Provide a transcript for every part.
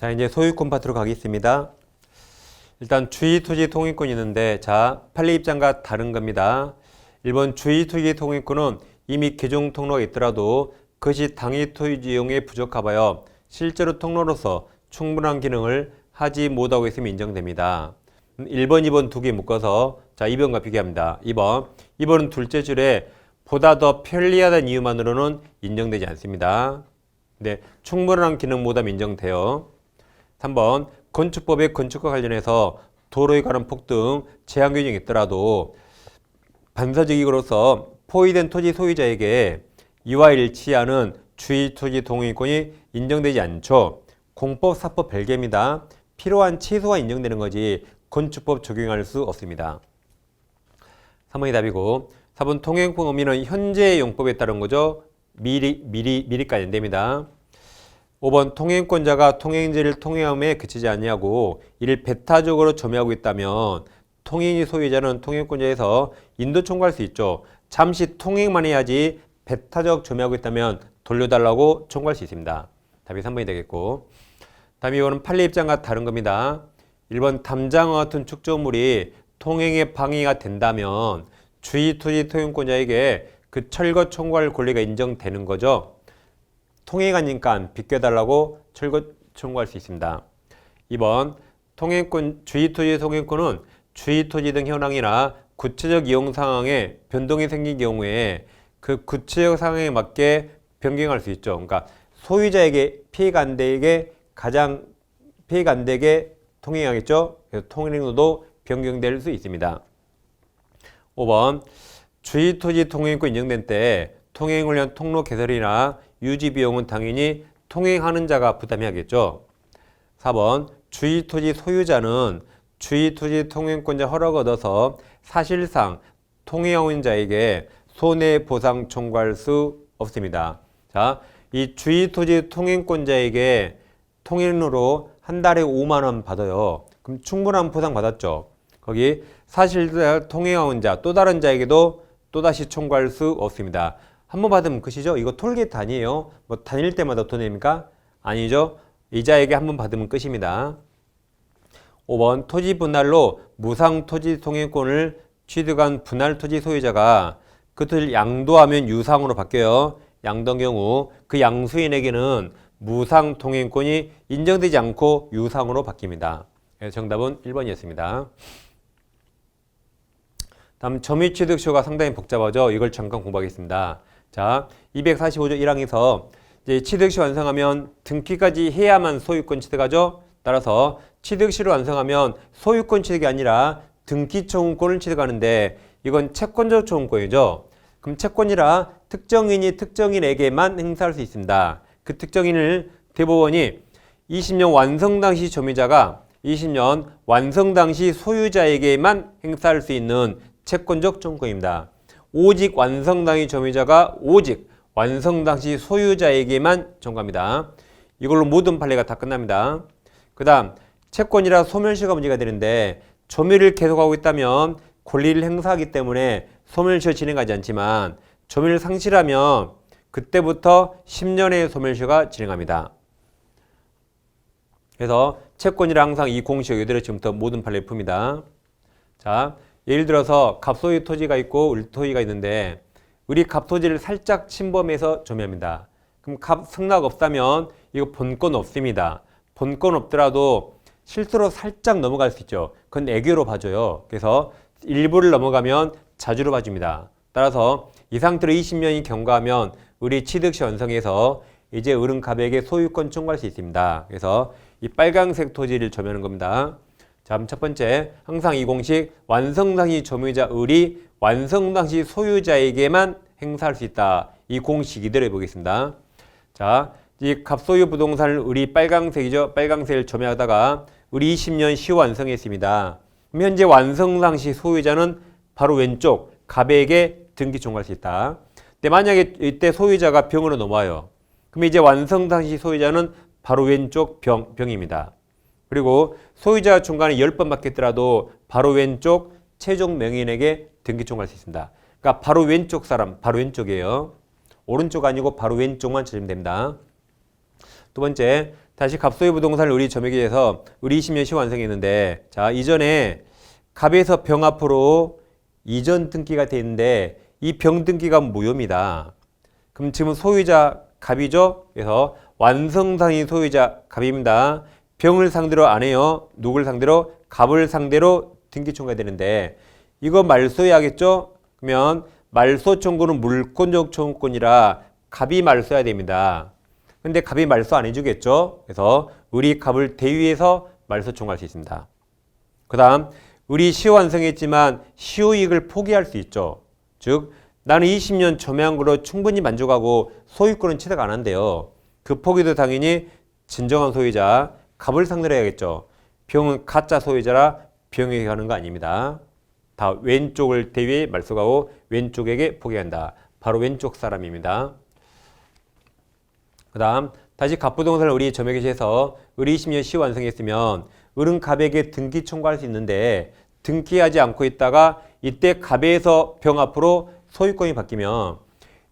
자, 이제 소유권 파트로 가겠습니다. 일단 주의토지 통행권이 있는데, 자, 판례 입장과 다른 겁니다. 1번 주의토지 통행권은 이미 개종 통로가 있더라도 그것이 당해 토지 이용에 부적합하여 실제로 통로로서 충분한 기능을 하지 못하고 있으면 인정됩니다. 1번, 2번 두 개 묶어서 자 2번과 비교합니다. 2번은 둘째 줄에 보다 더 편리하다는 이유만으로는 인정되지 않습니다. 근데 충분한 기능 못하면 인정돼요. 3번 건축법의 건축과 관련해서 도로에 관한 폭등 제한 규정이 있더라도 반사적 이유로서 포위된 토지 소유자에게 이와 일치하는 주의토지 동의권이 인정되지 않죠. 공법, 사법 별개입니다. 필요한 최소가 인정되는 거지 건축법 적용할 수 없습니다. 3번이 답이고 4번 통행권 의미는 현재의 용법에 따른 거죠. 미리까지 안 됩니다. 5번 통행권자가 통행지를 통행함에 그치지 아니하고 이를 배타적으로 점유하고 있다면 통행지 소유자는 통행권자에서 인도 청구할 수 있죠. 잠시 통행만 해야지 배타적 점유하고 있다면 돌려달라고 청구할 수 있습니다. 답이 3번이 되겠고, 다음 이거는 판례 입장과 다른 겁니다. 1번 담장과 같은 축조물이 통행에 방해가 된다면 주의토지 통행권자에게 그 철거 청구할 권리가 인정되는 거죠. 통행하니까 비껴달라고 철거 청구할 수 있습니다. 2번 통행권, 주의토지 통행권은 주의토지 등 현황이나 구체적 이용 상황에 변동이 생긴 경우에 그 구체적 상황에 맞게 변경할 수 있죠. 그러니까 소유자에게 피해가 안 되게 가장 피해가 안 되게 통행하겠죠. 그래서 통행로도 변경될 수 있습니다. 5번 주의토지 통행권 인정된 때 통행을 위한 통로 개설이나 유지 비용은 당연히 통행하는 자가 부담해야겠죠. 4번 주의토지 소유자는 주의토지 통행권자 허락을 얻어서 사실상 통행하는 자에게 손해보상 청구할 수 없습니다. 자, 이 주의토지 통행권자에게 통행료로 한 달에 5만 원 받아요. 그럼 충분한 보상 받았죠. 거기 사실상 통행하는 자, 또 다른 자에게도 또다시 청구할 수 없습니다. 한 번 받으면 끝이죠. 이거 톨게이트 아니에요. 뭐 다닐 때마다 돈 냅니까? 아니죠. 이자에게 한 번 받으면 끝입니다. 5번 토지 분할로 무상 토지 통행권을 취득한 분할 토지 소유자가 그것을 양도하면 유상으로 바뀌어요. 양도한 경우 그 양수인에게는 무상 통행권이 인정되지 않고 유상으로 바뀝니다. 그래서 정답은 1번이었습니다. 다음 점유취득시효가 상당히 복잡하죠. 이걸 잠깐 공부하겠습니다. 자, 245조 1항에서 이제 취득시 완성하면 등기까지 해야만 소유권 취득하죠. 따라서 취득시를 완성하면 소유권 취득이 아니라 등기 청구권을 취득하는데 이건 채권적 청구권이죠. 그럼 채권이라 특정인이 특정인에게만 행사할 수 있습니다. 그 특정인을 대법원이 20년 완성 당시 점유자가 20년 완성 당시 소유자에게만 행사할 수 있는 채권적 청구권입니다. 오직 완성 당시 점유자가 오직 완성 당시 소유자에게만 청구합니다. 이걸로 모든 판례가 다 끝납니다. 그 다음 채권이라 소멸시효가 문제가 되는데 점유를 계속하고 있다면 권리를 행사하기 때문에 소멸시효 진행하지 않지만 점유를 상실하면 그때부터 10년의 소멸시효가 진행합니다. 그래서 채권이라 항상 이 공식 이대로 지금부터 모든 판례를 풉니다. 자, 예를 들어서 갑소유 토지가 있고 을토지가 있는데 우리 갑토지를 살짝 침범해서 점유합니다. 그럼 갑 승낙 없다면 이거 본권 없습니다. 본권 없더라도 실수로 살짝 넘어갈 수 있죠. 그건 애교로 봐줘요. 그래서 일부를 넘어가면 자주로 봐줍니다. 따라서 이 상태로 20년이 경과하면 우리 취득시 완성해서 이제 을은 갑에게 소유권 청구할 수 있습니다. 그래서 이 빨강색 토지를 점유하는 겁니다. 자, 첫 번째, 항상 이 공식 완성 당시 점유자 을이 완성 당시 소유자에게만 행사할 수 있다. 이 공식 이대로 해보겠습니다. 자, 이 갑소유 부동산을 을이 빨강색이죠. 빨강색을 점유하다가 을이 20년 시효 완성했습니다. 그럼 현재 완성 당시 소유자는 바로 왼쪽 갑에게 등기 청구할 수 있다. 근데 만약에 이때 소유자가 병으로 넘어와요. 그럼 이제 완성 당시 소유자는 바로 왼쪽 병입니다. 그리고 소유자 중간에 10번 바뀌었더라도 바로 왼쪽 최종 명의인에게 등기 청구할 수 있습니다. 그러니까 바로 왼쪽 사람, 바로 왼쪽이에요. 오른쪽 아니고 바로 왼쪽만 찾으면 됩니다. 두 번째, 다시 갑소유 부동산을 우리 점액에서 우리 20년 시 완성했는데 자 이전에 갑에서 병 앞으로 이전 등기가 돼 있는데 이 병 등기가 무효입니다. 그럼 지금 소유자 갑이죠. 그래서 완성상인 소유자 갑입니다. 병을 상대로 안 해요. 누굴 상대로? 갑을 상대로 등기 청구해야 되는데 이거 말소해야겠죠? 그러면 말소 청구는 물권적 청구권이라 갑이 말소해야 됩니다. 근데 갑이 말소 안 해주겠죠? 그래서 우리 갑을 대위해서 말소 청구할 수 있습니다. 그 다음 우리 시효 완성했지만 시효이익을 포기할 수 있죠. 즉 나는 20년 점유한 걸로 충분히 만족하고 소유권은 취득 안 한대요. 그 포기도 당연히 진정한 소유자 갑을 상대로 해야겠죠. 병은 가짜 소유자라 병에게 가는 거 아닙니다. 다 왼쪽을 대위해 말소하고 왼쪽에게 포기한다. 바로 왼쪽 사람입니다. 그 다음 다시 갑부동산을 우리 점액에서 우리 20년 시 완성했으면 을은 갑에게 등기 청구할 수 있는데 등기하지 않고 있다가 이때 갑에서 병 앞으로 소유권이 바뀌면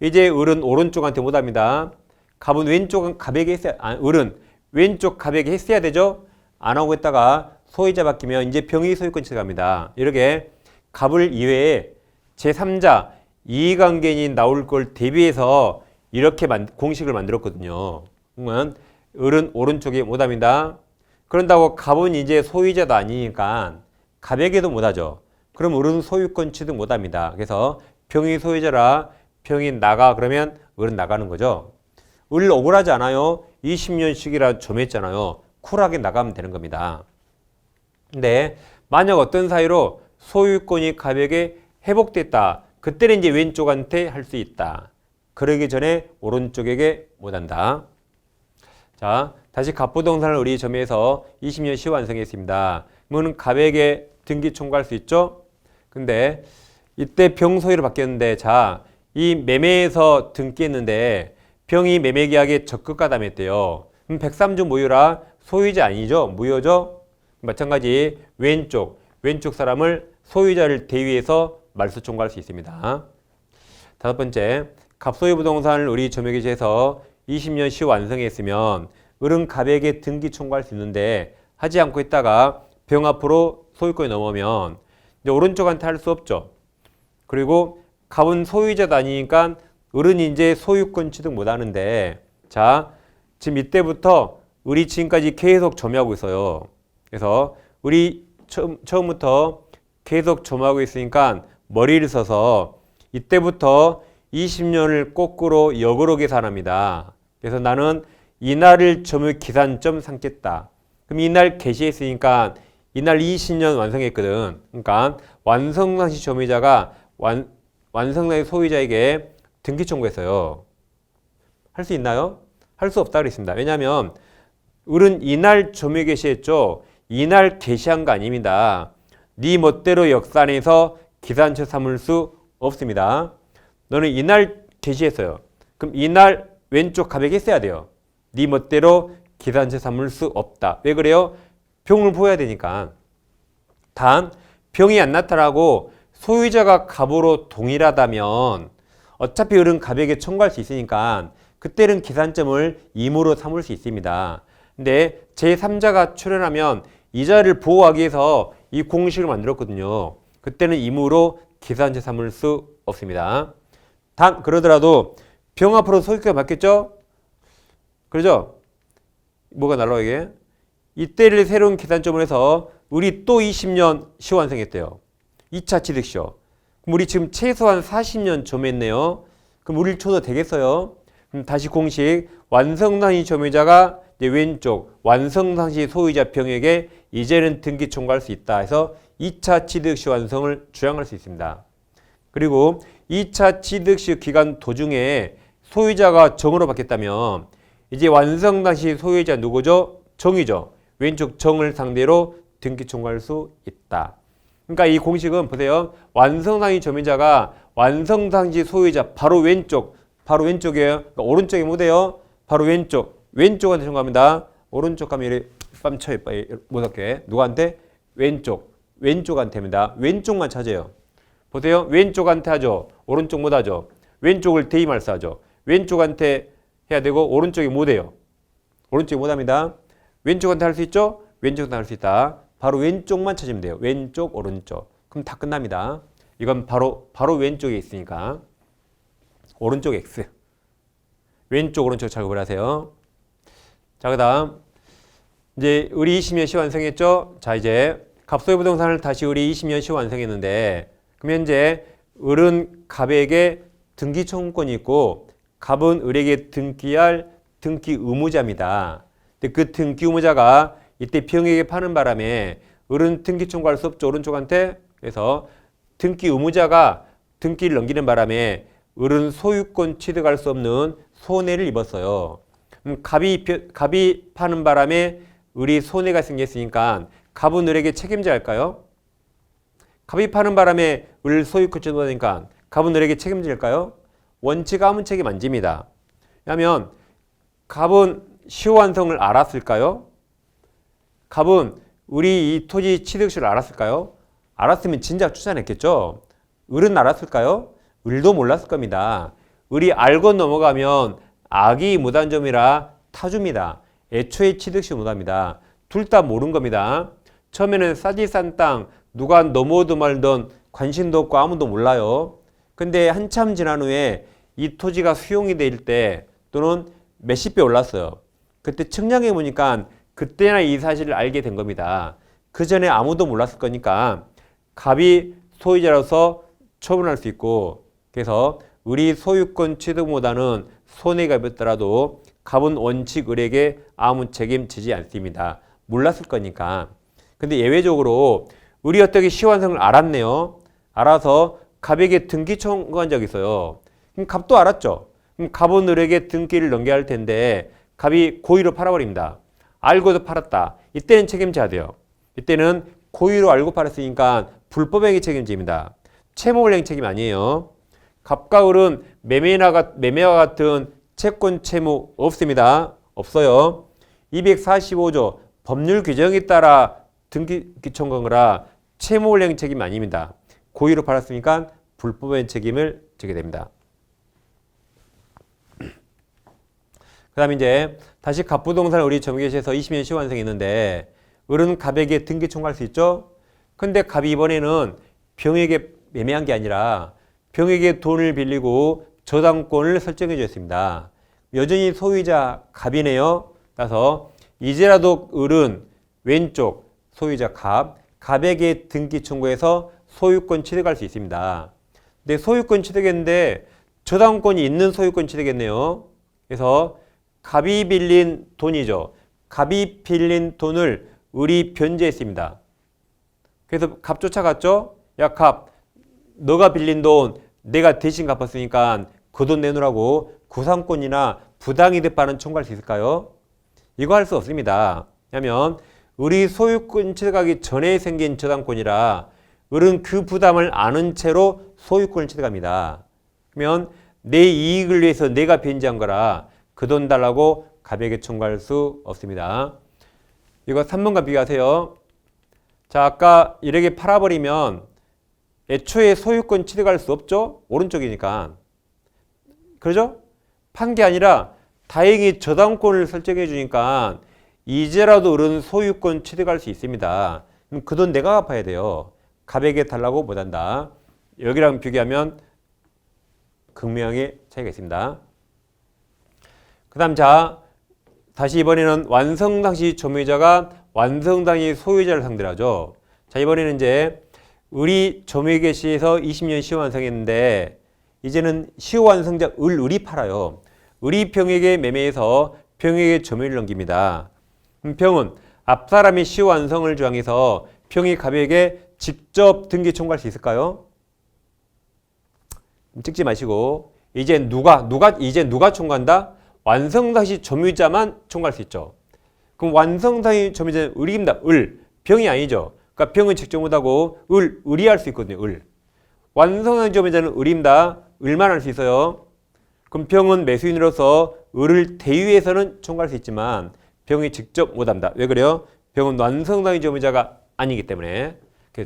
이제 을은 오른쪽한테 못합니다. 갑은 왼쪽 갑에게 했어야 을은 왼쪽 갑에게 했어야 되죠. 안 하고 있다가 소유자 바뀌면 이제 병이 소유권 취득합니다. 이렇게 갑을 이외에 제3자 이해관계인이 나올 걸 대비해서 이렇게 공식을 만들었거든요. 그러면 을은 오른쪽에 못합니다. 그런다고 갑은 이제 소유자도 아니니까 갑에게도 못하죠. 그럼 을은 소유권 취득 못합니다. 그래서 병이 소유자라 병이 나가 그러면 을은 나가는 거죠. 을 억울하지 않아요. 20년씩이라 점했잖아요. 쿨하게 나가면 되는 겁니다. 근데 만약 어떤 사유로 소유권이 갑에게 회복됐다. 그때는 이제 왼쪽한테 할 수 있다. 그러기 전에 오른쪽에게 못한다. 자, 다시 갑부동산을 우리 점에서 20년 시 완성했습니다. 그러면 갑에게 등기 청구할 수 있죠? 근데 이때 병 소유로 바뀌었는데 자, 이 매매에서 등기했는데 병이 매매계약에 적극 가담했대요. 그럼 103조 무효라 소유자 아니죠? 무효죠? 마찬가지 왼쪽 사람을 소유자를 대위해서 말소 청구할 수 있습니다. 다섯 번째, 갑소유 부동산을 우리 점액에서 20년 시 완성했으면 을은 갑에게 등기 청구할 수 있는데 하지 않고 있다가 병 앞으로 소유권이 넘어오면 이제 오른쪽한테 할 수 없죠. 그리고 갑은 소유자도 아니니까 을은 이제 소유권 취득 못 하는데 자, 지금 이때부터 을이 지금까지 계속 점유하고 있어요. 그래서 을이 처음부터 계속 점유하고 있으니까 머리를 써서 이때부터 20년을 거꾸로 역으로 계산합니다. 그래서 나는 이날을 점유 기산점 삼겠다. 그럼 이날 개시했으니까 이날 20년 완성했거든. 그러니까 완성당시 점유자가 완성당시 소유자에게 등기 청구했어요. 할 수 있나요? 할 수 없다 그랬습니다. 왜냐하면 을은 이날 점유 개시했죠. 이날 개시한 거 아닙니다. 네 멋대로 역산해서 기산처 삼을 수 없습니다. 너는 이날 개시했어요. 그럼 이날 왼쪽 갑에게 했어야 돼요. 네 멋대로 기산처 삼을 수 없다. 왜 그래요? 병을 보여야 되니까. 단 병이 안 나타나고 소유자가 갑으로 동일하다면 어차피 을은 갑에게 청구할 수 있으니까 그때는 기산점을 임으로 삼을 수 있습니다. 근데 제3자가 출연하면 이자를 보호하기 위해서 이 공식을 만들었거든요. 그때는 임으로 기산점 삼을 수 없습니다. 단 그러더라도 병 앞으로 소유권이 바뀌었죠? 그러죠? 뭐가 날라와 이게? 이때를 새로운 기산점을 해서 우리 또 20년 시 완성했대요. 2차 취득시효. 그럼 우리 지금 최소한 40년 점유했네요. 그럼 우리 쳐도 되겠어요? 그럼 다시 공식 완성당시 점유자가 이제 왼쪽 완성당시 소유자 병에게 이제는 등기 청구할 수 있다 해서 2차 취득시 완성을 주장할 수 있습니다. 그리고 2차 취득시 기간 도중에 소유자가 정으로 바뀌었다면 이제 완성당시 소유자 누구죠? 정이죠. 왼쪽 정을 상대로 등기 청구할 수 있다. 그러니까 이 공식은 보세요. 완성당시 점유자가 완성당시 소유자 바로 왼쪽이에요. 그러니까 오른쪽이 못해요. 바로 왼쪽한테 청구합니다. 오른쪽 가면 이렇게 뺨쳐요. 못할게. 누구한테? 왼쪽한테입니다. 왼쪽만 찾아요. 보세요. 왼쪽한테 하죠. 오른쪽 못 하죠. 왼쪽을 대의말사하죠. 왼쪽한테 해야 되고 오른쪽이 못 해요. 오른쪽이 못합니다. 왼쪽한테 할 수 있죠? 왼쪽한테 할 수 있다. 바로 왼쪽만 찾으면 돼요. 왼쪽, 오른쪽. 그럼 다 끝납니다. 이건 바로 왼쪽에 있으니까. 오른쪽 X. 왼쪽, 오른쪽 잘 구분하세요. 자, 그 다음. 이제 우리 20년 시 완성했죠? 자, 이제 갑소의 부동산을 다시 우리 20년 시 완성했는데, 그럼 현재 을은 갑에게 등기 청구권이 있고, 갑은 을에게 등기할 등기 의무자입니다. 근데 그 등기 의무자가 이때 병에게 파는 바람에 을은 등기 청구할 수 없죠. 오른쪽한테. 그래서 등기 의무자가 등기를 넘기는 바람에 을은 소유권 취득할 수 없는 손해를 입었어요. 갑이 파는 바람에 을이 손해가 생겼으니까 갑은 을에게 책임져야 할까요? 갑이 파는 바람에 을 소유권 취득하니까 갑은 을에게 책임질까요? 원칙 아무 책임 안 집니다. 왜냐하면 갑은 시효완성을 알았을까요? 갑은 우리 이 토지 취득시를 알았을까요? 알았으면 진작 추산했겠죠? 을은 알았을까요? 을도 몰랐을 겁니다. 을이 알고 넘어가면 악이 무단점이라 타줍니다. 애초에 취득시 못합니다. 둘 다 모르는 겁니다. 처음에는 싸디 싼 땅 누가 넘어오든 말든 관심도 없고 아무도 몰라요. 근데 한참 지난 후에 이 토지가 수용이 될 때 또는 몇십 배 올랐어요. 그때 측량해 보니까 그때나 이 사실을 알게 된 겁니다. 그 전에 아무도 몰랐을 거니까 갑이 소유자로서 처분할 수 있고, 그래서 을이 소유권 취득보다는 손해가 입었더라도 갑은 원칙 을에게 아무 책임지지 않습니다. 몰랐을 거니까. 근데 예외적으로 을이 어떻게 시효완성을 알았네요. 알아서 갑에게 등기 청구한 적이 있어요. 그럼 갑도 알았죠. 그럼 갑은 을에게 등기를 넘겨야 할 텐데 갑이 고의로 팔아버립니다. 알고도 팔았다. 이때는 책임져야 돼요. 이때는 고의로 알고 팔았으니까 불법행위 책임집니다. 채무불이행 책임 아니에요. 갑과 을은 매매와 같은 채권 채무 없습니다. 없어요. 245조 법률 규정에 따라 등기 청구한 거라 채무불이행 책임 아닙니다. 고의로 팔았으니까 불법행 책임을 지게 됩니다. 그 다음에 이제 다시 갑부동산을 우리 점유계시에서 20년 시 완성했는데 을은 갑에게 등기 청구할 수 있죠? 근데 갑이 이번에는 병에게 매매한 게 아니라 병에게 돈을 빌리고 저당권을 설정해 줬습니다. 여전히 소유자 갑이네요. 따라서 이제라도 을은 왼쪽 소유자 갑에게 등기 청구해서 소유권 취득할 수 있습니다. 근데 소유권 취득했는데 저당권이 있는 소유권 취득했네요. 그래서 갑이 빌린 돈이죠. 갑이 빌린 돈을 을이 변제했습니다. 그래서 갑 쫓아갔죠. 야 갑, 너가 빌린 돈 내가 대신 갚았으니까 그 돈 내놓으라고 구상권이나 부당이득 반환 청구할 수 있을까요? 이거 할 수 없습니다. 왜냐하면 을이 소유권 취득하기 전에 생긴 저당권이라 을은 그 부담을 아는 채로 소유권을 취득합니다. 그러면 내 이익을 위해서 내가 변제한 거라 그 돈 달라고 갑에게 청구할 수 없습니다. 이거 3번과 비교하세요. 자, 아까 이렇게 팔아버리면 애초에 소유권 취득할 수 없죠? 오른쪽이니까. 그러죠? 판 게 아니라 다행히 저당권을 설정해 주니까 이제라도 을은 소유권 취득할 수 있습니다. 그럼 그 돈 내가 갚아야 돼요. 갑에게 달라고 못한다. 여기랑 비교하면 극명하게 차이가 있습니다. 그 다음 자, 다시 이번에는 완성 당시 점유자가 완성 당시 소유자를 상대로 하죠. 자, 이번에는 이제 을이 점유계 시에서 20년 시효 완성했는데 이제는 시효 완성자 을이 팔아요. 을이 병에게 매매해서 병에게 점유를 넘깁니다. 병은 앞사람이 시효 완성을 주장해서 병이 갑에게 직접 등기 청구할 수 있을까요? 찍지 마시고 이제 누가 청구한다? 완성 당시 점유자만 청구할 수 있죠. 그럼 완성 당시 점유자는 을입니다. 을. 병이 아니죠. 그러니까 병은 직접 못하고 을이 할 수 있거든요. 을. 완성 당시 점유자는 을입니다. 을만 할 수 있어요. 그럼 병은 매수인으로서 을을 대유해서는 청구할 수 있지만 병이 직접 못합니다. 왜 그래요? 병은 완성 당시 점유자가 아니기 때문에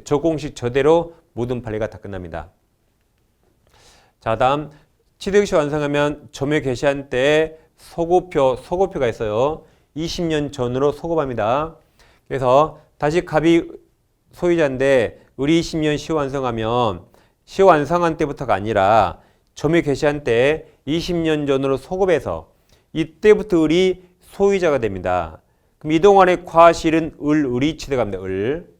저 공식 저대로 모든 판례가 다 끝납니다. 자, 다음 취득시 완성하면 점유 개시한 때에 소고표가 있어요. 20년 전으로 소급합니다. 그래서 다시 갑이 소유자인데 을이 20년 시효완성하면 시효완성한 때부터가 아니라 점유 개시한 때 20년 전으로 소급해서 이때부터 을이 소유자가 됩니다. 그럼 이동안의 과실은 을이 취득합니다. 을.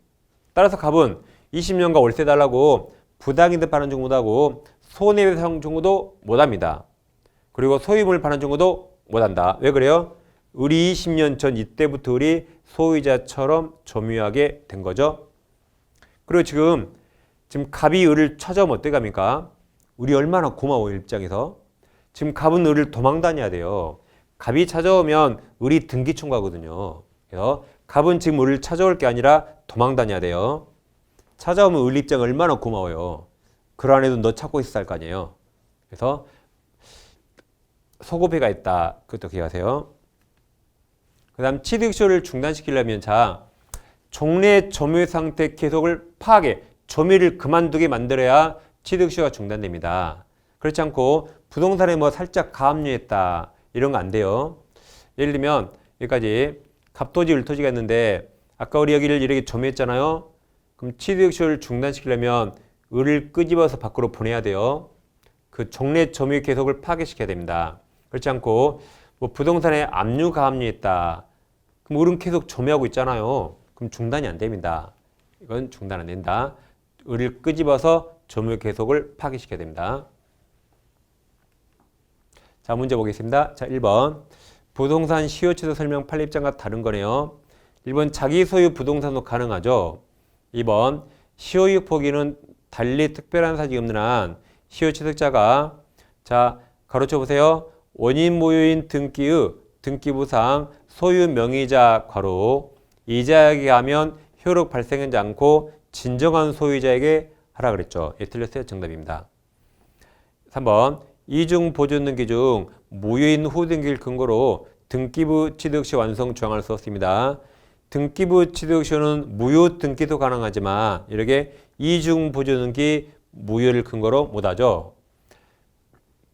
따라서 갑은 20년간 월세 달라고 부당이득 반환 청구도 손해배상 청구도 못합니다. 그리고 소유물 반환 청구도 못한다. 왜 그래요? 을이 20년 전 이때부터 을이 소유자처럼 점유하게 된 거죠. 그리고 지금 갑이 을을 찾아오면 어떻게 합니까? 을이 얼마나 고마워요, 입장에서. 지금 갑은 을을 도망 다녀야 돼요. 갑이 찾아오면 을이 등기 청구하거든요. 그래서 갑은 지금 을을 찾아올 게 아니라 도망 다녀야 돼요. 찾아오면 을 입장 얼마나 고마워요. 그러한 애도 너 찾고 있어 할 거 아니에요. 그래서 소급해가 있다. 그것도 기억하세요. 그 다음 취득시효를 중단시키려면 자, 종래 점유 상태 계속을 파악해 점유를 그만두게 만들어야 취득시효가 중단됩니다. 그렇지 않고 부동산에 뭐 살짝 가압류했다 이런 거 안 돼요. 예를 들면 여기까지 갑토지 을토지가 있는데 아까 우리 여기를 이렇게 점유했잖아요. 그럼 취득시효를 중단시키려면 을을 끄집어서 밖으로 보내야 돼요. 그 종래 점유 계속을 파괴시켜야 됩니다. 그렇지 않고 뭐 부동산에 압류 가압류했다. 그럼 을은 계속 점유하고 있잖아요. 그럼 중단이 안 됩니다. 이건 중단 안 된다. 을을 끄집어서 점유 계속을 파괴시켜야 됩니다. 자, 문제 보겠습니다. 자, 1번. 부동산 시효취득 설명 판례입장과 다른 거네요. 1번 자기 소유 부동산도 가능하죠. 2번 시효유 포기는 달리 특별한 사정이 없는 한 시효취득자가 자, 가로쳐 보세요. 원인 모유인 등기의 등기부상 소유 명의자 괄호 이자에게 하면 효력 발생하지 않고 진정한 소유자에게 하라 그랬죠. 예, 틀렸어요. 정답입니다. 3번 이중 보존 등기 중 무효인 후 등기를 근거로 등기부 취득 시 완성 조항을 썼습니다. 등기부 취득 시는 무효 등기도 가능하지만 이렇게 이중 보존 등기 무효를 근거로 못하죠.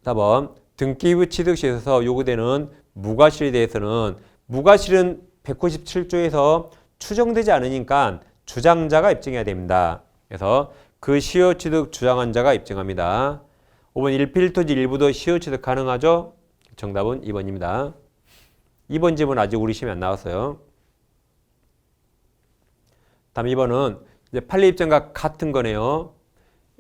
4번 등기부 취득 시에서 요구되는 무과실에 대해서는 무과실은 197조에서 추정되지 않으니까 주장자가 입증해야 됩니다. 그래서 그 시효 취득 주장한 자가 입증합니다. 5번 일필토지 일부도 시효 취득 가능하죠? 정답은 2번입니다. 2번 집은 아직 우리 시험에 안 나왔어요. 다음 2번은 이제 판례 입장과 같은 거네요.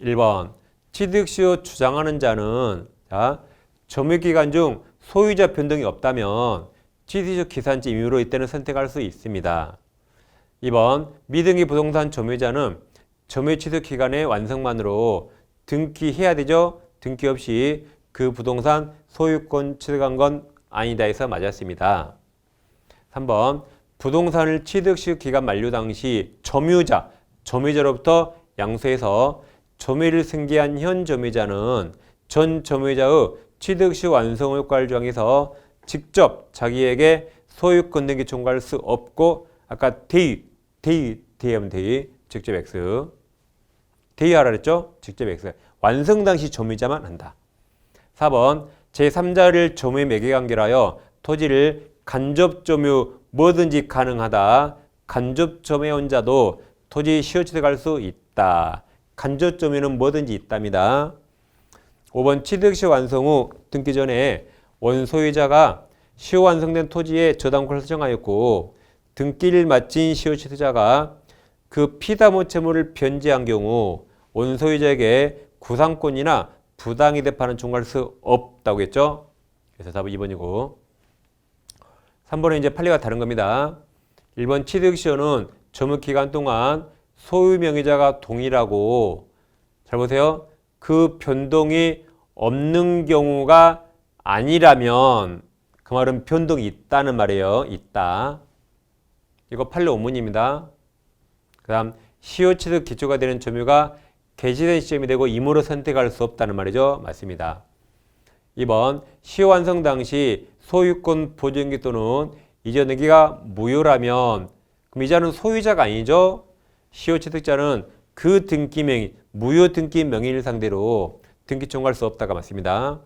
1번 취득 시효 주장하는 자는 자, 점유기간 중 소유자 변동이 없다면 취득시효 기산지 임의로 이때는 선택할 수 있습니다. 2번 미등기 부동산 점유자는 점유 취득 기간의 완성만으로 등기해야 되죠. 등기 없이 그 부동산 소유권 취득한 건 아니다 해서 맞았습니다. 3번 부동산을 취득 시 기간 만료 당시 점유자로부터 양수해서 점유를 승계한 현 점유자는 전 점유자의 취득 시 완성 효과를 정해서 직접 자기에게 소유권 등기 청구할 수 없고 아까 대의하면 대의 직접 X 대의하라 그랬죠? 직접 X 완성 당시 점유자만 한다. 4번 제3자를 점유의 매개관계하여 토지를 간접 점유 뭐든지 가능하다. 간접 점유한 자도 토지 시효 취득할 수 있다. 간접 점유는 뭐든지 있답니다. 5번 취득 시효 완성 후 등기 전에 원소유자가 시효 완성된 토지에 저당권을 설정하였고 등기를 마친 시효 취득자가 그 피담호 채무를 변제한 경우 원소유자에게 구상권이나 부당이득 반환 청구할 수 없다고 했죠. 그래서 답은 2번이고 3번은 이제 판례가 다른 겁니다. 1번 취득 시효는 점유 기간 동안 소유 명의자가 동일하고 잘 보세요. 그 변동이 없는 경우가 아니라면 그 말은 변동이 있다는 말이에요. 있다. 이거 판례 원문입니다. 그 다음 시효 취득 기초가 되는 점유가 개시된 시점이 되고 임으로 선택할 수 없다는 말이죠. 맞습니다. 2번 시효 완성 당시 소유권 보존기 또는 이전 등기가 무효라면 그럼 이자는 소유자가 아니죠. 시효 취득자는 그 등기 명의 무효 등기 명의를 상대로 등기 청구할 수 없다가 맞습니다.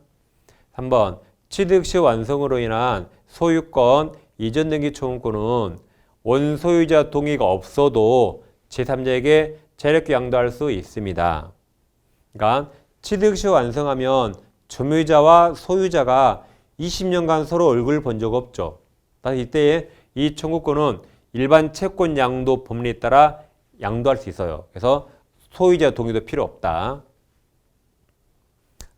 3번 취득 시효 완성으로 인한 소유권 이전 등기 청구권은 원소유자 동의가 없어도 제3자에게 자유롭게 양도할 수 있습니다. 그러니까 취득시 완성하면 점유자와 소유자가 20년간 서로 얼굴 본 적 없죠. 따라서 이때에 이 청구권은 일반 채권 양도 법리에 따라 양도할 수 있어요. 그래서 소유자 동의도 필요 없다.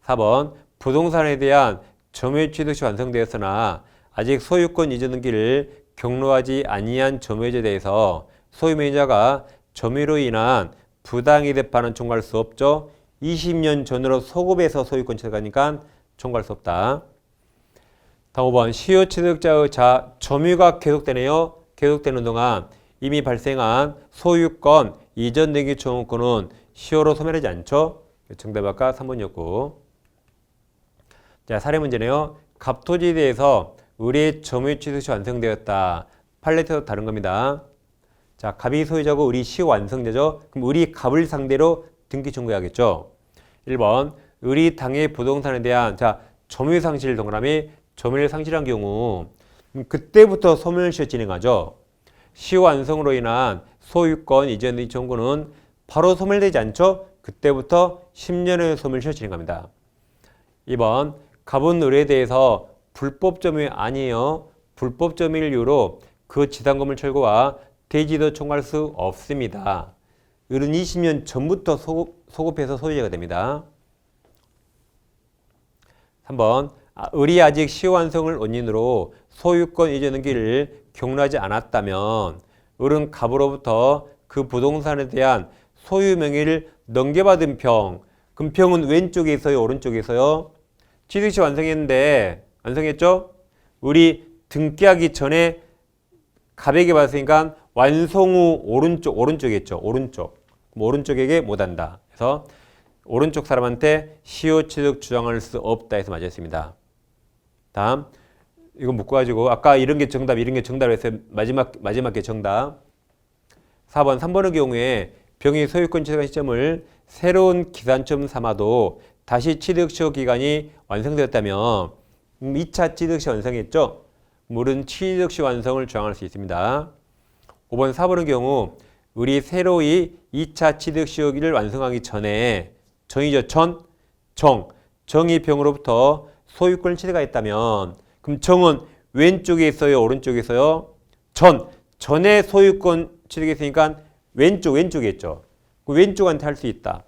4번 부동산에 대한 점유 취득시 완성되었으나 아직 소유권 이전 등기를 경로하지 아니한 점유자에 대해서 소유명의자가 점유로 인한 부당이득 반환 청구할 수 없죠. 20년 전으로 소급해서 소유권 취득하니까 청구할 수 없다. 다음 5번 시효 취득자의 점유가 계속되네요. 계속되는 동안 이미 발생한 소유권 이전 등기 청구권은 시효로 소멸하지 않죠. 정답 아까 3번이었고. 자, 사례 문제네요. 갑토지에 대해서 을의 점유 취득시 완성되었다. 판례에서 다른 겁니다. 자, 갑이 소유자고 을이 시효 완성되죠. 그럼 을이 갑을 상대로 등기 청구해야겠죠. 1번 을이 당해 부동산에 대한 점유 상실 동그라미 점유를 상실한 경우 그때부터 소멸시효 진행하죠. 시효 완성으로 인한 소유권 이전 등기 청구는 바로 소멸되지 않죠. 그때부터 10년의 소멸시효 진행합니다. 2번 갑은 을에 대해서 불법 점유 아니에요. 불법 점유를 이유로 그 지상금을 철거와 대지도 청구할 수 없습니다. 을은 20년 전부터 소급해서 소유자가 됩니다. 3번 을이 아직 시효 완성을 원인으로 소유권 이전 등기를 경로하지 않았다면 을은 갑으로부터 그 부동산에 대한 소유 명의를 넘겨받은 평. 그럼 평은 왼쪽에 있어요? 오른쪽에 있어요? 취득시 완성했는데 완성했죠? 을이 등기하기 전에 갑에게 받았으니까 완성 후 오른쪽에 있죠. 오른쪽에게 못한다. 그래서 오른쪽 사람한테 시효 취득 주장할 수 없다 해서 맞았습니다. 다음 이거 묶어가지고 아까 이런 게 정답 해서 마지막 게 정답. 4번 3번의 경우에 병이 소유권 취득한 시점을 새로운 기산점 삼아도 다시 취득시효 기간이 완성되었다면 2차 취득시 완성했죠. 물은 취득시 완성을 주장할 수 있습니다. 5번 4번의 경우 을이 새로이 2차 취득시효기를 완성하기 전에 정이죠. 정이 병으로부터 소유권을 취득하였다면 그럼 정은 왼쪽에 있어요? 오른쪽에 있어요? 전에 소유권 취득했으니까 왼쪽에 있죠. 왼쪽한테 할 수 있다.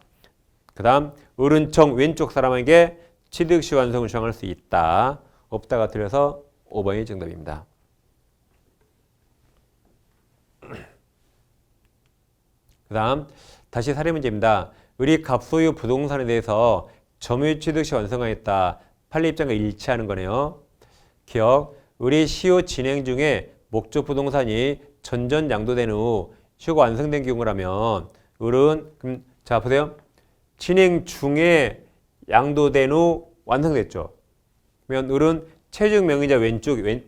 그 다음 을은 왼쪽 사람에게 취득시 완성을 주장할 수 있다. 없다가 틀려서 5번이 정답입니다. 그 다음 다시 사례 문제입니다. 을이 갑소유 부동산에 대해서 점유 취득시 완성하였다. 판례 입장과 일치하는 거네요. 기억, 을이 시효 진행 중에 목적 부동산이 전전 양도된 후 시효가 완성된 경우라면 을은 보세요. 진행 중에 양도된 후 완성됐죠. 그러면 을은 최종 명의자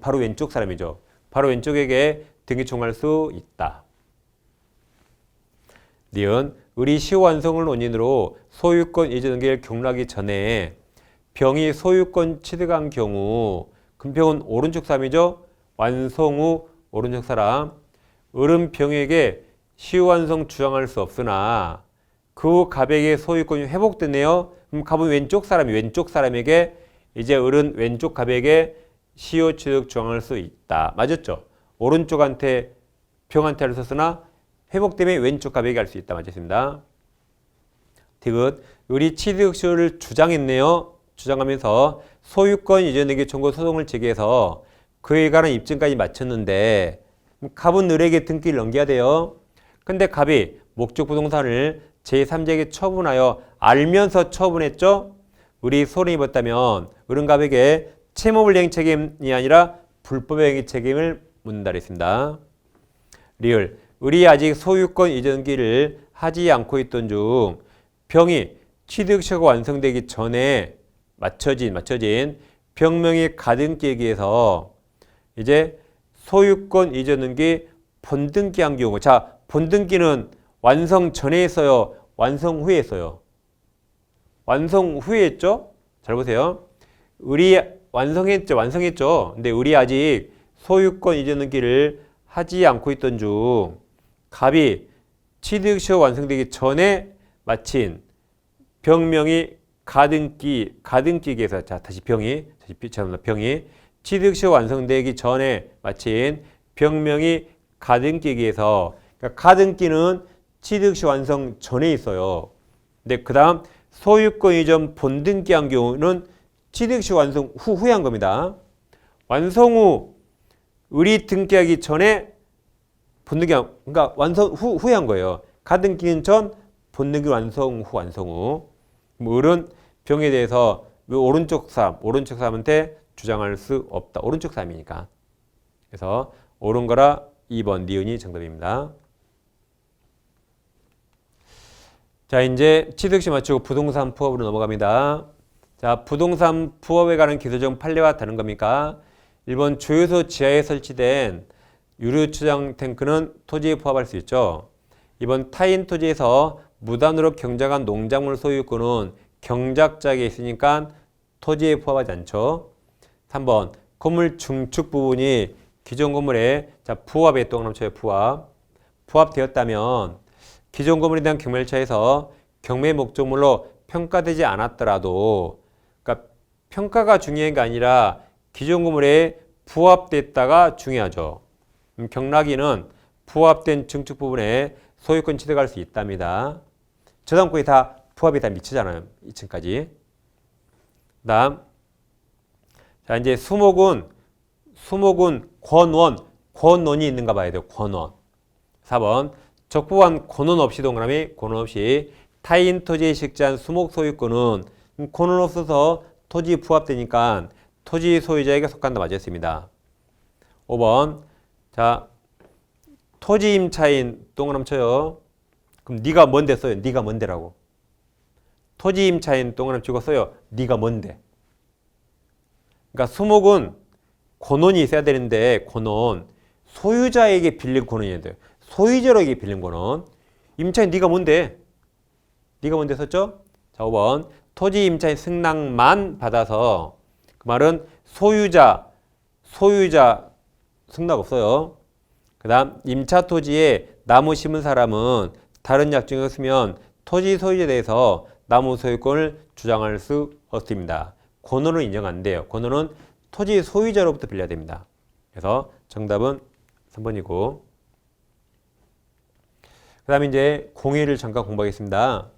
바로 왼쪽 사람이죠. 바로 왼쪽에게 등기 청구할 수 있다. 니은 을이 시효 완성을 원인으로 소유권 이전 등기를 경로하기 전에 병이 소유권 취득한 경우 금평은 오른쪽 사람이죠. 완성 후 오른쪽 사람. 을은 병에게 시효 완성 주장할 수 없으나 그 후 갑에게 소유권이 회복됐네요. 그럼 갑은 왼쪽 사람에게 이제 을은 왼쪽 갑에게 시효 취득 주장할 수 있다. 맞았죠? 오른쪽한테 병한테 할 수 있으나 회복되면 왼쪽 갑에게 할 수 있다. 맞았습니다. 디귿 을이 취득시효를 주장했네요. 주장하면서 소유권 이전 등기 청구 소송을 제기해서 그에 관한 입증까지 마쳤는데 갑은 을에게 등기를 넘겨야 돼요. 근데 갑이 목적 부동산을 제3자에게 처분하여 알면서 처분했죠. 을이 손해 입었다면 을은 갑에게 채무불 이행 책임이 아니라 불법 행위 책임을 묻는다 그랬습니다. 리을 을이 아직 소유권 이전 등기를 하지 않고 있던 중 병이 취득시효가 완성되기 전에 맞춰진 병명의 가등기에 의해서 이제 소유권 이전 등기 본등기한 경우, 본등기는 완성 전에 했어요? 완성 후에 했어요? 완성 후에 했죠? 잘 보세요. 을이 완성했죠? 근데 을이 아직 소유권 이전 등기를 하지 않고 있던 중 갑이 취득시효 완성되기 전에 마친 병명이 가등기에서 병이 취득시효 완성되기 전에 마친 병명이 가등기에서 그러니까 가등기는 취득시효 완성 전에 있어요. 근데 그 다음 소유권 이전 본등기한 경우는 취득시효 완성 후에 한 겁니다. 완성 후 을이 등기하기 전에 본등기한 그러니까 완성 후에 한 거예요. 가등기는 전, 본등기 완성 후. 을은 병에 대해서 오른쪽 사람한테 주장할 수 없다. 오른쪽 사람이니까. 그래서 옳은 거라 2번 니은이 정답입니다. 자, 이제 취득시 마치고 부동산 부업으로 넘어갑니다. 자, 부동산 부업에 관한 기술적 판례와 다른 겁니까? 1번 주유소 지하에 설치된 유류추장 탱크는 토지에 부합할 수 있죠. 2번 타인 토지에서 무단으로 경작한 농작물 소유권은 경작자에게 있으니까 토지에 부합하지 않죠. 3번 건물 중축 부분이 기존 건물에 부합에 동그라미 쳐요. 부합되었다면 기존 건물에 대한 경매차에서 경매 목적물로 평가되지 않았더라도 그러니까 평가가 중요한 게 아니라 기존 건물에 부합됐다가 중요하죠. 경락인은 부합된 중축 부분에 소유권 취득할 수 있답니다. 저당권이 다 부합이 다 미치잖아요. 2층까지. 그다음 자 이제 수목은 권원이 있는가 봐야 돼요. 권원. 4번 적부한 권원 없이 동그라미 권원 없이 타인 토지에 식재한 수목 소유권은 권원 없어서 토지 부합되니까 토지 소유자에게 속한다. 맞았습니다. 5번 자 토지 임차인 동그라미 쳐요. 그럼 네가 뭔데 써요. 네가 뭔데라고. 토지 임차인 동그라미 치고 써요. 네가 뭔데. 그러니까 수목은 권원이 있어야 되는데 권원 소유자에게 빌린 권원이어야 돼요. 소유자에게 빌린 권원. 임차인 네가 뭔데? 네가 뭔데 썼죠? 자 5번 토지 임차인 승낙만 받아서 그 말은 소유자 승낙 없어요. 그 다음 임차 토지에 나무 심은 사람은 다른 약정이 없으면 토지 소유자에 대해서 나무 소유권을 주장할 수 없습니다. 권원은 인정 안 돼요. 권원은 토지 소유자로부터 빌려야 됩니다. 그래서 정답은 3번이고 그 다음에 이제 공의를 잠깐 공부하겠습니다.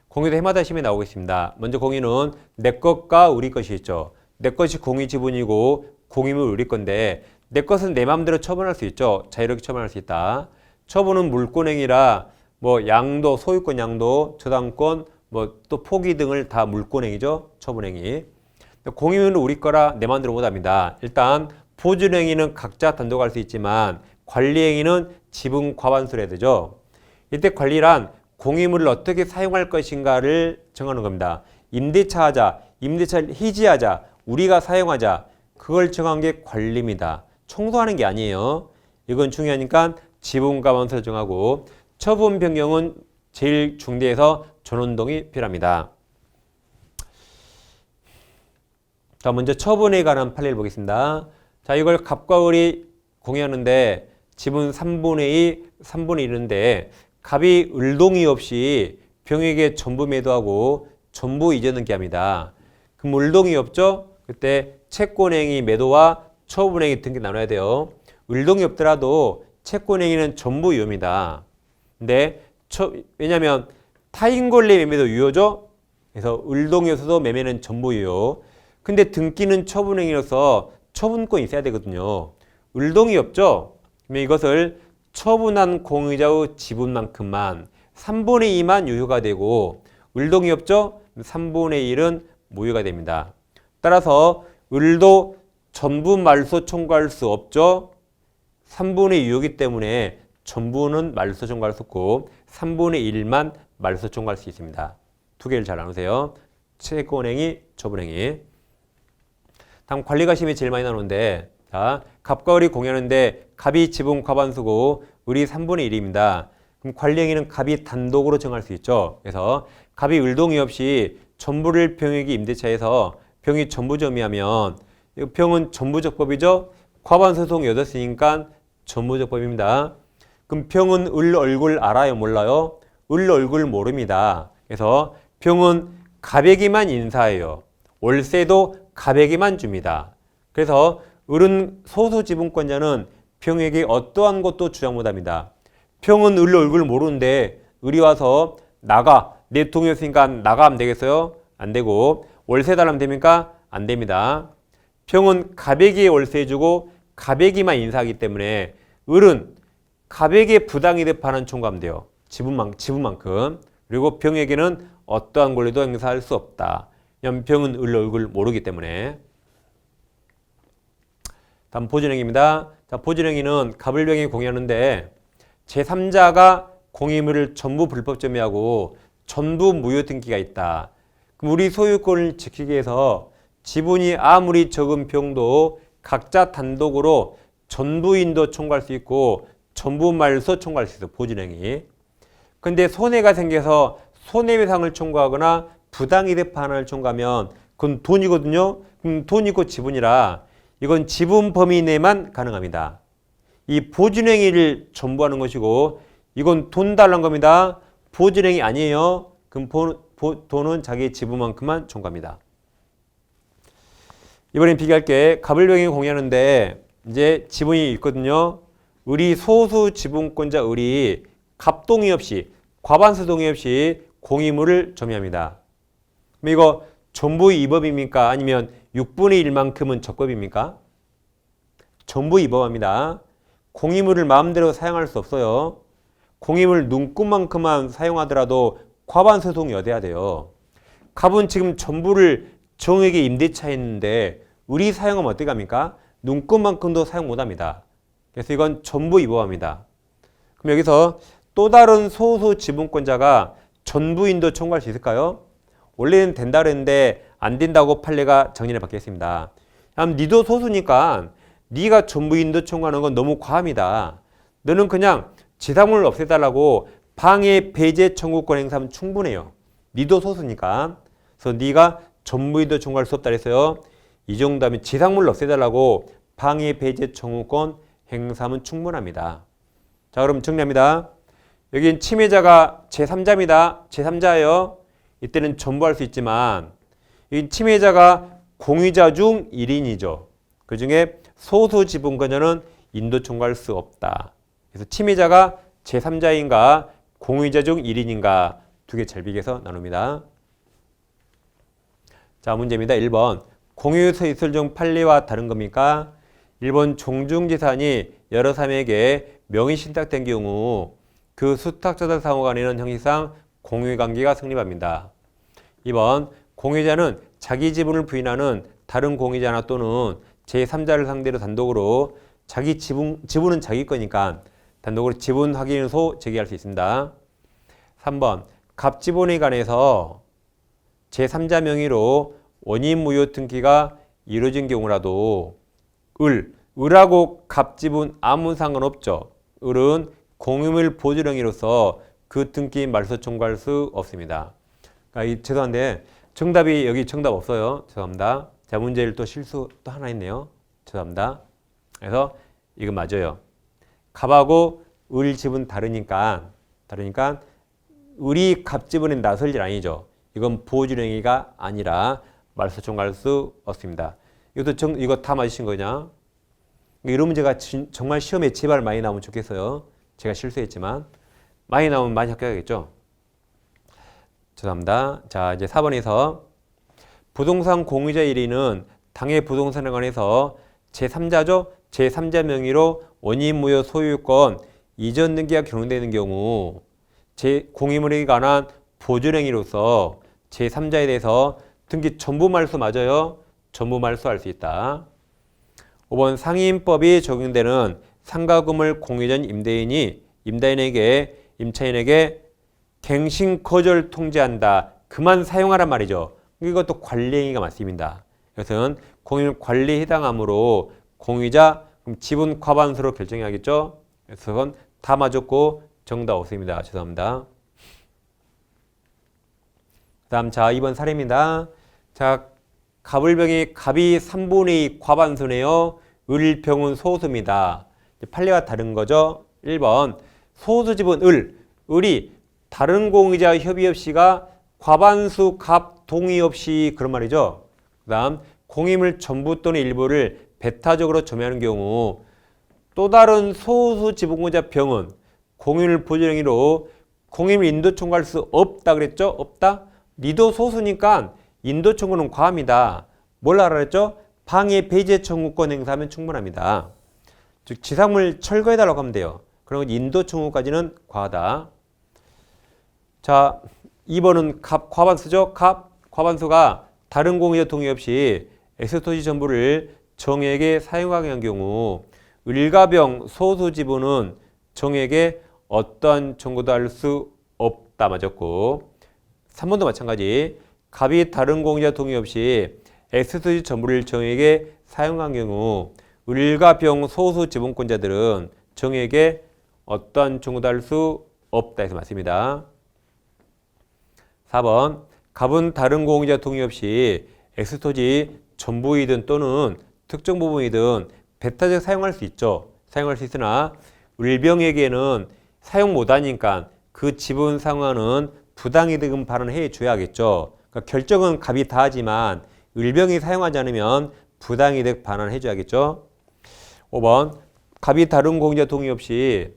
공의도 해마다 시험에 나오겠습니다. 먼저 공의는 내 것과 우리 것이 있죠. 내 것이 공의 지분이고 공의물 우리 건데 내 것은 내 마음대로 처분할 수 있죠. 자유롭게 처분할 수 있다. 처분은 물권행위라 뭐 양도, 소유권 양도, 저당권, 뭐 또 포기 등을 다 물권행위죠. 처분행위. 공의물은 우리 거라 내 마음대로 못합니다. 일단 보존행위는 각자 단독 할 수 있지만 관리행위는 지분 과반수로 해야 되죠. 이때 관리란 공의물을 어떻게 사용할 것인가를 정하는 겁니다. 임대차 하자, 임대차를 해지하자, 우리가 사용하자 그걸 정한 게 관리입니다. 청소하는 게 아니에요. 이건 중요하니까 지분 과반수를 정하고 처분 변경은 제일 중대해서 전원동이 필요합니다. 자, 먼저 처분에 관한 판례를 보겠습니다. 자, 이걸 갑과 을이 공유하는데 지분 3분의 1인데 갑이 을동의 없이 병에게 전부 매도하고 전부 이전 등기합니다. 그럼 을동의 없죠? 그때 채권행위 매도와 처분행위 등기 나눠야 돼요. 을동이 없더라도 채권행위는 전부 유효입니다. 근데 왜냐하면 타인 권리 매매도 유효죠? 그래서 을동이 없어도 매매는 전부 유효. 근데 등기는 처분행위로서 처분권이 있어야 되거든요. 을동이 없죠? 그러면 이것을 처분한 공의자의 지분만큼만 3분의 2만 유효가 되고 을동이 없죠? 3분의 1은 무효가 됩니다. 따라서 을도 전부 말소 청구할 수 없죠? 3분의 2이기 때문에 전부는 말소 청구할 수 없고 3분의 1만 말소 청구할 수 있습니다. 두 개를 잘 나누세요. 채권행위, 처분행위. 다음 관리가 시험이 제일 많이 나오는데 자, 갑과 을이 공유하는데 갑이 지분 과반수고 을이 3분의 1입니다. 그럼 관리행위는 갑이 단독으로 정할 수 있죠. 그래서 갑이 을동의 없이 전부를 병에게 임대차에서 병이 전부 점유하면 병은 전부적 법이죠. 과반수송 8쓰니까 전부적법입니다. 그럼 병은 을 얼굴 알아요? 몰라요? 을 얼굴 모릅니다. 그래서 병은 가백이만 인사해요. 월세도 가백이만 줍니다. 그래서 을은 소수 지분권자는 병에게 어떠한 것도 주장 못합니다. 병은 을 얼굴 모르는데 을이 와서 나가, 내 동의였으니까 나가면 되겠어요? 안 되고 월세 달라면 됩니까? 안 됩니다. 병은 가백이 월세해주고 가백이만 인사하기 때문에 을은 가백에 부당이득하는 총괄하면 돼요. 지분만큼. 그리고 병에게는 어떠한 권리도 행사할 수 없다. 왜냐하면 병은 을 얼굴 모르기 때문에. 다음 보증행위입니다. 자, 보증행위는 갑을병이 공유하는데 제3자가 공유물을 전부 불법 점유하고 전부 무효 등기가 있다. 그럼 우리 소유권을 지키기 위해서 지분이 아무리 적은 병도 각자 단독으로 전부인도 청구할 수 있고 전부 말소 청구할 수 있어. 보증행위. 근데 손해가 생겨서 손해배상을 청구하거나 부당이득 반환을 청구하면 그건 돈이거든요. 그럼 돈이고 지분이라 이건 지분 범위 내만 가능합니다. 이 보증행위를 전부하는 것이고 이건 돈 달라는 겁니다. 보증행위 아니에요. 그럼 돈은 자기 지분만큼만 청구합니다. 이번엔 비교할게. 갑을병이 공유하는데 이제 지분이 있거든요. 을이 소수 지분권자 을이 갑동의 없이 과반수 동의 없이 공유물을 점유합니다. 그럼 이거 전부 위법입니까? 아니면 6분의 1만큼은 적법입니까? 전부 위법합니다. 공유물을 마음대로 사용할 수 없어요. 공유물 눈꽃만큼만 사용하더라도 과반수 동의여야 돼요. 갑은 지금 전부를 정에게 임대차 했는데 을이 사용하면 어떻게 합니까? 눈꽃만큼도 사용 못합니다. 그래서 이건 전부 위법합니다. 그럼 여기서 또 다른 소수 지분권자가 전부인도 청구할 수 있을까요? 원래는 된다 그랬는데 안 된다고 판례가 정리를 받겠습니다. 그럼 니도 소수니까 네가 전부인도 청구하는 건 너무 과합니다. 너는 그냥 지상물을 없애달라고 방해 배제 청구권 행사하면 충분해요. 니도 소수니까. 그래서 네가 전부인도 청구할 수 없다 그랬어요. 이 정도 하면 지상물을 없애달라고 방해 배제 청구권 행사하면 충분합니다. 자, 그럼 정리합니다. 여긴 침해자가 제3자입니다. 제3자예요. 이때는 전부할 수 있지만 이 침해자가 공유자 중 1인이죠. 그 중에 소수 지분권자는 인도 청구할 수 없다. 그래서 침해자가 제3자인가 공유자 중 1인인가 두 개 잘 비교해서 나눕니다. 자, 문제입니다. 1번. 공유서있을 중 판례와 다른 겁니까? 1번 종중재산이 여러 사람에게 명의 신탁된 경우 그 수탁자들 상호 간에는 형식상 공유관계가 성립합니다. 2번 공유자는 자기 지분을 부인하는 다른 공유자나 또는 제3자를 상대로 단독으로 자기 지분은 자기 거니까 단독으로 지분 확인소 제기할 수 있습니다. 3번 갑지분에 관해서 제3자 명의로 원인 무효 등기가 이루어진 경우라도 을하고 갑지분 아무 상관없죠. 을은 공유물 보증행위로서 그 등기 말소 청구할 수 없습니다. 그러니까 죄송한데 정답이 여기 정답 없어요. 죄송합니다. 자, 문제를 또 실수 또 하나 있네요. 죄송합니다. 그래서 이거 맞아요. 갑하고 을 지분 다르니까 을이 갑 지분에 나설 일 아니죠. 이건 보증행위가 아니라 말소 청구할 수 없습니다. 이거 다 맞으신 거냐? 이런 문제가 정말 시험에 제발 많이 나오면 좋겠어요. 제가 실수했지만 많이 나오면 많이 합격하겠죠. 죄송합니다. 자, 이제 4번에서 부동산 공유자 1위는 당해 부동산에 관해서 제3자죠. 제3자 명의로 원인무효 소유권 이전 등기가 결정되는 경우 공유물에 관한 보증행위로서 제3자에 대해서 등기 전부 말소 맞아요. 전부 말소할 수 있다. 5번 상임법이 적용되는 상가금을 공유전 임대인이 임차인에게 갱신 거절 통지한다. 그만 사용하란 말이죠. 이것도 관리행위가 맞습니다. 이것은 공유물 관리에 해당하므로 공유자 지분 과반수로 결정해야겠죠. 그래서 그건 다 맞았고 정답 없습니다. 죄송합니다. 다음 자 2번 사례입니다. 자, 갑을병이 갑이 3분의 2 과반수네요. 을, 병은 소수입니다. 판례와 다른 거죠. 1번 소수집은 을이 다른 공의자 협의 없이가 과반수 갑 동의 없이 그런 말이죠. 그 다음 공임을 전부 또는 일부를 배타적으로 점유하는 경우 또 다른 소수 지분공자 병은 공임을 보존 행위로 공임을 인도 청구할 수 없다 그랬죠? 없다? 니도 소수니까 인도 청구는 과합니다. 뭘 하라 그랬죠? 방해 배제 청구권 행사하면 충분합니다. 즉 지상물 철거해달라고 하면 돼요. 그러면 인도 청구까지는 과하다. 자, 2번은 과반수죠? 과반수가 다른 공의자 동의 없이 엑스토지 전부를 정액에 사용하게 한 경우 을가병 소수 지분은 정액에 어떠한 청구도 할 수 없다 맞았고 3번도 마찬가지 갑이 다른 공의자 동의 없이 엑스토지 전부를 정액에 사용한 경우 을가병 소수 지분권자들은 정액에 어떠한 청구도 할 수 없다 해서 맞습니다. 4번 갑은 다른 공의자 동의 없이 엑스토지 전부이든 또는 특정 부분이든 배타적 사용할 수 있죠. 사용할 수 있으나 을병에게는 사용 못하니까 그 지분 상환은 부당이득은 발언해 줘야겠죠. 그러니까 결정은 갑이 다 하지만 을병이 사용하지 않으면 부당이득 반환해 줘야겠죠. 5번 갑이 다른 공의자 동의 없이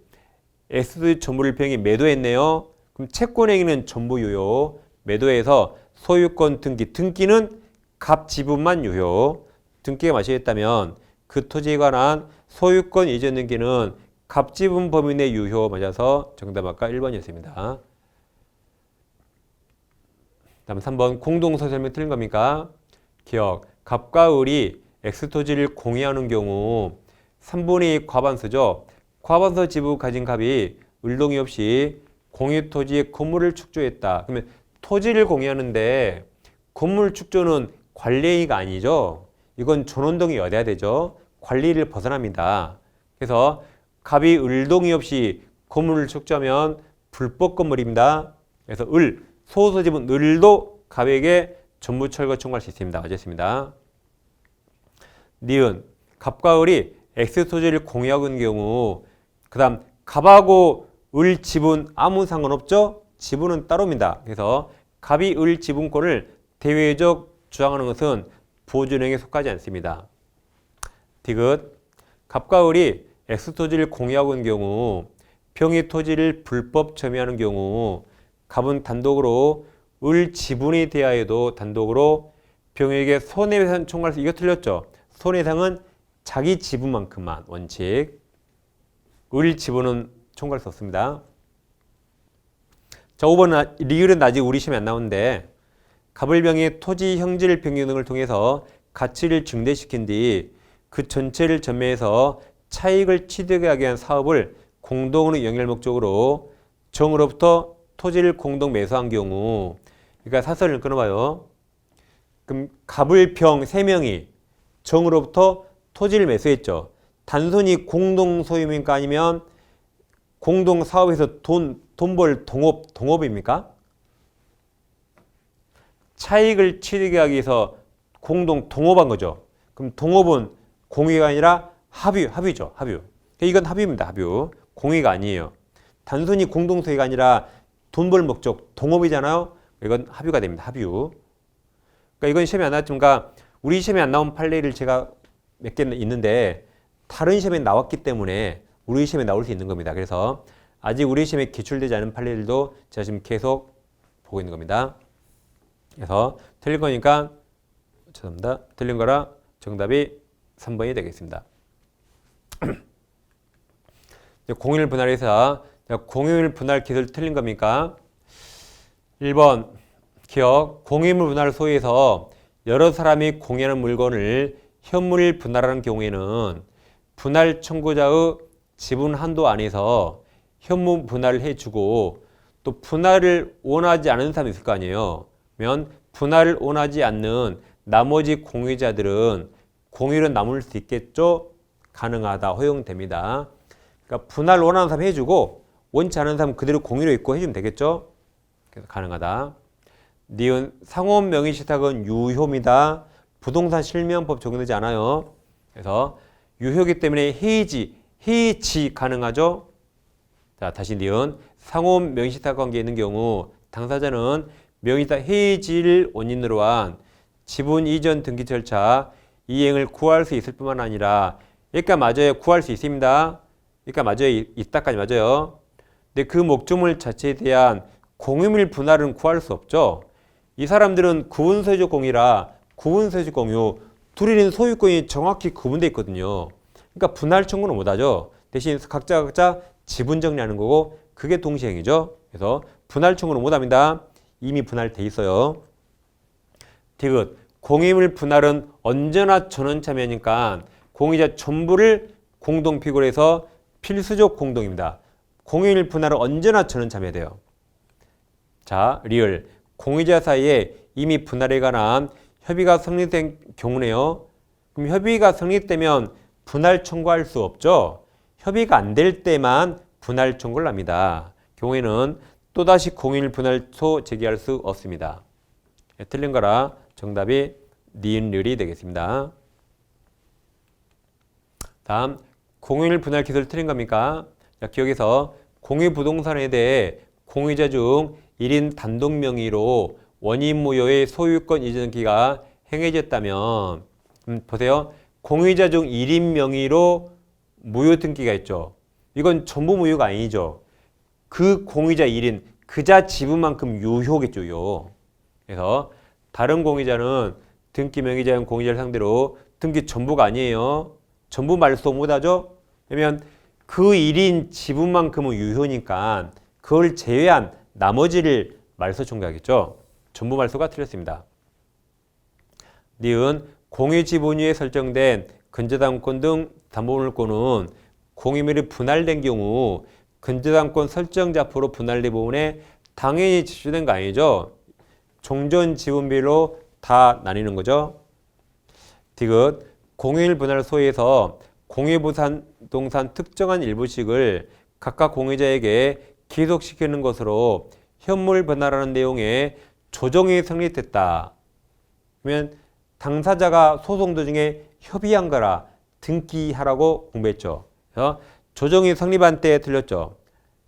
엑스토지 전부를 병이 매도했네요. 그럼 채권행위는 전부 유효. 매도해서 소유권 등기는 갑 지분만 유효. 등기가 마치겠다면 그 토지에 관한 소유권 이전 등기는 갑 지분 범위 내 유효 맞아서 정답 아까 1번이었습니다. 다음 3번 공동소 설명 틀린 겁니까? 기억. 갑과 을이 X토지를 공유하는 경우 3분의 2 과반수죠. 과반수 지분 가진 갑이 을동의 없이 공유 토지에 건물을 축조했다. 그러면 토지를 공유하는데 건물 축조는 관리행위가 아니죠. 이건 존원동의여야 되죠. 관리를 벗어납니다. 그래서 갑이 을동의 없이 건물을 축조하면 불법 건물입니다. 그래서 소수 지분 을도 갑에게 전부 철거 청구할 수 있습니다. 맞았습니다. 니은 갑과 을이 X 토지를 공유하고 있는 경우 그 다음 갑하고 을 지분 아무 상관없죠? 지분은 따로입니다. 그래서 갑이 을 지분권을 대외적 주장하는 것은 보존행위에 속하지 않습니다. 디귿 갑과 을이 X 토지를 공유하고 있는 경우 병이 토지를 불법 점유하는 경우 갑은 단독으로 을 지분에 대하여도 단독으로 병에게 손해배상 청구할 수 이거 틀렸죠? 손해상은 자기 지분만큼만 원칙 을 지분은 청구할 수 없습니다. 자 5번은 리을은 아직 우리 시험에 안 나오는데 갑을병이 토지 형질 변경 등을 통해서 가치를 증대시킨 뒤 그 전체를 전매해서 차익을 취득하기 위한 사업을 공동으로 연결 목적으로 정으로부터 토지를 공동 매수한 경우 그러니까 사설을 끊어봐요. 그럼 갑을병 3명이 정으로부터 토지를 매수했죠. 단순히 공동 소유입니까? 아니면 공동 사업에서 돈 벌 동업입니까? 차익을 취득하기 위해서 공동 동업한 거죠. 그럼 동업은 공유가 아니라 합유죠. 합유. 이건 합유입니다. 합유. 공유가 아니에요. 단순히 공동 소유가 아니라 돈 벌 목적 동업이잖아요. 이건 합유가 됩니다. 합유. 그러니까 이건 시험에 안 나왔지만 우리 시험에 안 나온 판례를 제가 몇 개 있는데 다른 시험에 나왔기 때문에 우리 시험에 나올 수 있는 겁니다. 그래서 아직 우리 시험에 기출되지 않은 판례들도 제가 지금 계속 보고 있는 겁니다. 그래서 틀린 거니까 죄송합니다. 틀린 거라 정답이 3번이 되겠습니다. 공유를 분할해서 공유를 분할 기술 틀린 겁니까? 1번 기억 공유물 분할 소위에서 여러 사람이 공유하는 물건을 현물 분할하는 경우에는 분할 청구자의 지분 한도 안에서 현무 분할을 해주고 또 분할을 원하지 않은 사람이 있을 거 아니에요. 그러면 분할을 원하지 않는 나머지 공유자들은 공유로 남을 수 있겠죠? 가능하다. 허용됩니다. 그러니까 분할 원하는 사람 해주고 원치 않은 사람 그대로 공유로 있고 해주면 되겠죠? 그래서 가능하다. 니은 상호 명의 시탁은 유효입니다. 부동산 실명법 적용되지 않아요. 그래서 유효기 때문에 해지 가능하죠. 자, 다시 니은 상호 명의신탁 관계에 있는 경우 당사자는 명의신탁 해지를 원인으로 한 지분 이전 등기 절차 이행을 구할 수 있을 뿐만 아니라 그러니까 맞아요. 구할 수 있습니다. 그러니까 맞아요. 있다까지 맞아요. 근데 그 목적물 자체에 대한 공유물 분할은 구할 수 없죠. 이 사람들은 구분소유적 공유라 구분소유적 공유 둘이는 소유권이 정확히 구분되어 있거든요. 그러니까 분할 청구는 못하죠. 대신 각자 지분 정리하는 거고 그게 동시행이죠. 그래서 분할 청구는 못합니다. 이미 분할돼 있어요. 디귿 공유물 분할은 언제나 전원 참여니까 공유자 전부를 공동 피고로 해서 필수적 공동입니다. 공유물 분할은 언제나 전원 참여해야 돼요. 자, 리을 공유자 사이에 이미 분할에 관한 협의가 성립된 경우네요. 그럼 협의가 성립되면 분할 청구할 수 없죠. 협의가 안 될 때만 분할 청구를 합니다. 경우에는 또다시 공유물 분할소 제기할 수 없습니다. 틀린 거라 정답이 니은율이 되겠습니다. 다음 공유물 분할 기술 틀린 겁니까? 자, 기억에서 공유 부동산에 대해 공유자 중 1인 단독 명의로 원인 무효의 소유권 이전 등기가 행해졌다면 보세요. 공유자 중 1인 명의로 무효 등기가 있죠. 이건 전부 무효가 아니죠. 그 공유자 1인 그자 지분만큼 유효겠죠. 요. 그래서 다른 공유자는 등기 명의자인 공유자를 상대로 등기 전부가 아니에요. 전부 말소 못하죠. 왜냐면 그 1인 지분만큼은 유효니까 그걸 제외한 나머지를 말소 청구하겠죠. 전부 말소가 틀렸습니다. 니은 공유 지분위에 설정된 근저당권 등 담보물권은 공유물이 분할된 경우 근저당권 설정자 앞으로 분할된 부분에 당연히 집중된 거 아니죠. 종전 지분별로 다 나뉘는 거죠. 디귿 공유물 분할 소에서 공유부동산 특정한 일부씩을 각각 공유자에게 기속시키는 것으로 현물 분할하는 내용의 조정이 성립됐다. 그러면 당사자가 소송 도중에 협의한 거라 등기하라고 공부했죠. 그래서 조정이 성립한 때에 틀렸죠.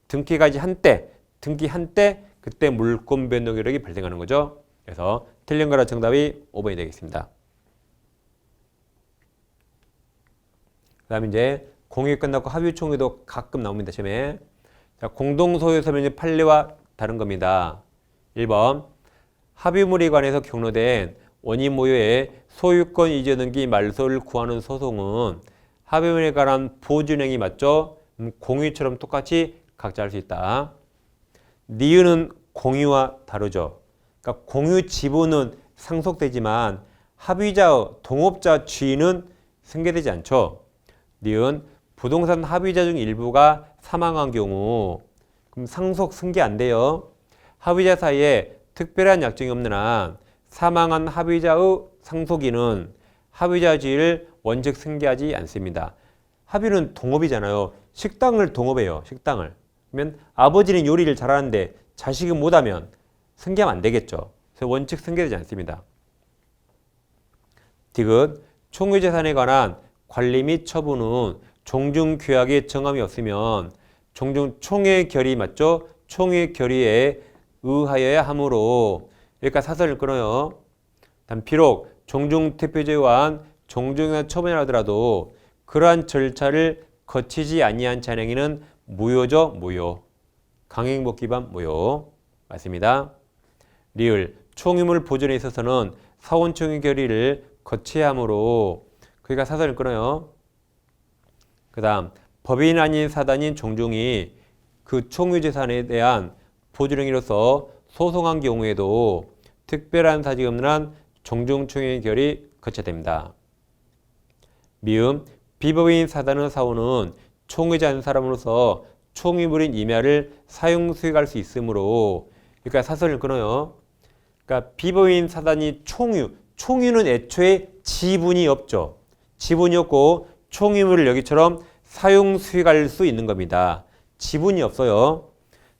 등기까지 한때, 등기 한때 그때 물권 변동 효력이 발생하는 거죠. 그래서 틀린 거라 정답이 5번이 되겠습니다. 그 다음에 이제 공유 끝났고 합의 총회도 가끔 나옵니다. 시험에. 자, 공동소유 서면의 판례와 다른 겁니다. 1번 합의물에 관해서 경로된 원인 무효의 소유권 이전 등기 말소를 구하는 소송은 합의물에 관한 보존행위 맞죠? 공유처럼 똑같이 각자 할 수 있다. 니은은 공유와 다르죠. 그러니까 공유 지분은 상속되지만 합의자의 동업자 주인은 승계되지 않죠. 니은 부동산 합의자 중 일부가 사망한 경우 그럼 상속 승계 안 돼요. 합의자 사이에 특별한 약정이 없는 한 사망한 합의자의 상속인은 합의자 지위를 원칙 승계하지 않습니다. 합의는 동업이잖아요. 식당을 동업해요. 식당을. 그러면 아버지는 요리를 잘하는데 자식이 못하면 승계하면 안 되겠죠. 그래서 원칙 승계되지 않습니다. 디귿 총유재산에 관한 관리 및 처분은 종중 규약의 정함이 없으면 종중 총회 결의 맞죠? 총회 결의에 의하여야 하므로 여기까지 사설을 끊어요. 비록 종중 투표제에 의한 종중이나 처분이라 하더라도 그러한 절차를 거치지 아니한 잔행위는 무효죠. 무효. 강행복 기반 무효. 맞습니다. 리을 총유물 보존에 있어서는 사원총회 결의를 거쳐야 하므로 그러니까 사설을 끊어요. 그 다음 법인 아닌 사단인 종중이 그 총유재산에 대한 보존행위로서 소송한 경우에도 특별한 사직이 없는 한 종중총회 결의 거쳐야 됩니다. 미음 비법인 사단의 사원은 총유자 한 사람으로서 총유물인 임야를 사용 수익할 수 있으므로 그러니까 사설을 끊어요. 그러니까 비법인 사단이 총유는 애초에 지분이 없죠. 지분이 없고 총유물을 여기처럼 사용 수익할 수 있는 겁니다. 지분이 없어요.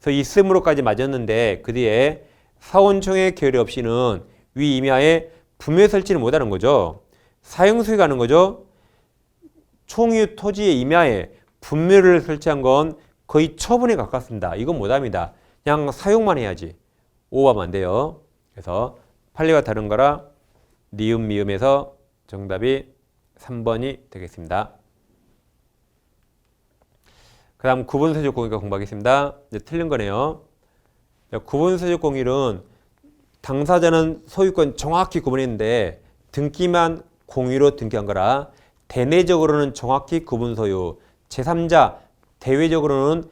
그래서 있음으로까지 맞았는데 그 뒤에 사원총회 결의 없이는 위 임야에 분묘 설치를 못하는 거죠. 사용 수익하는 거죠. 총유 토지의 임야에 분묘를 설치한 건 거의 처분에 가깝습니다. 이건 못합니다. 그냥 사용만 해야지. 오버하면 안 돼요. 그래서 판례가 다른 거라 니은 미음에서 정답이 3번이 되겠습니다. 그 다음 구분서적 공유가 공부하겠습니다. 이제 틀린 거네요. 구분서적 공유는 당사자는 소유권 정확히 구분했는데 등기만 공유로 등기한 거라 대내적으로는 정확히 구분 소유, 제3자 대외적으로는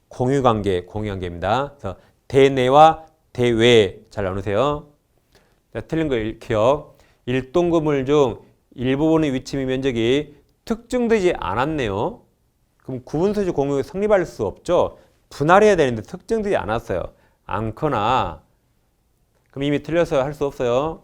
공유관계입니다. 그래서 대내와 대외 잘 나누세요. 자, 틀린 거 기억. 일동 건물 중 일부분의 위치 및 면적이 특정되지 않았네요. 그럼 구분소유적 공유 성립할 수 없죠. 분할해야 되는데 특정되지 않았어요. 않거나 그럼 이미 틀려서 할 수 없어요.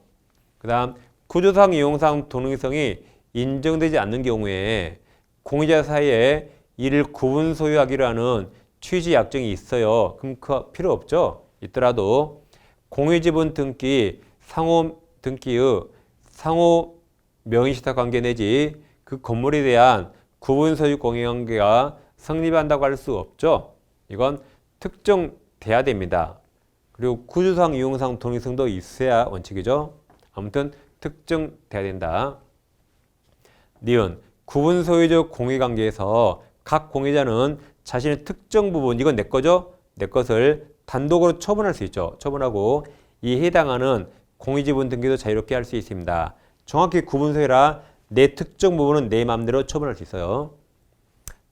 그 다음 구조상, 이용상, 동의성이 인정되지 않는 경우에 공유자 사이에 이를 구분 소유하기로 하는 취지 약정이 있어요. 그럼 그 필요 없죠. 있더라도 공유지분 등기, 상호 등기의 상호 명의신탁 관계 내지 그 건물에 대한 구분 소유 공유 관계가 성립한다고 할 수 없죠. 이건 특정돼야 됩니다. 그리고 구조상, 이용상, 동의성도 있어야 원칙이죠. 아무튼 특정돼야 된다. 니은 구분 소유적 공유관계에서 각 공유자는 자신의 특정 부분, 이건 내 거죠? 내 것을 단독으로 처분할 수 있죠. 처분하고 이에 해당하는 공유지분 등기도 자유롭게 할 수 있습니다. 정확히 구분 소유라 내 특정 부분은 내 마음대로 처분할 수 있어요.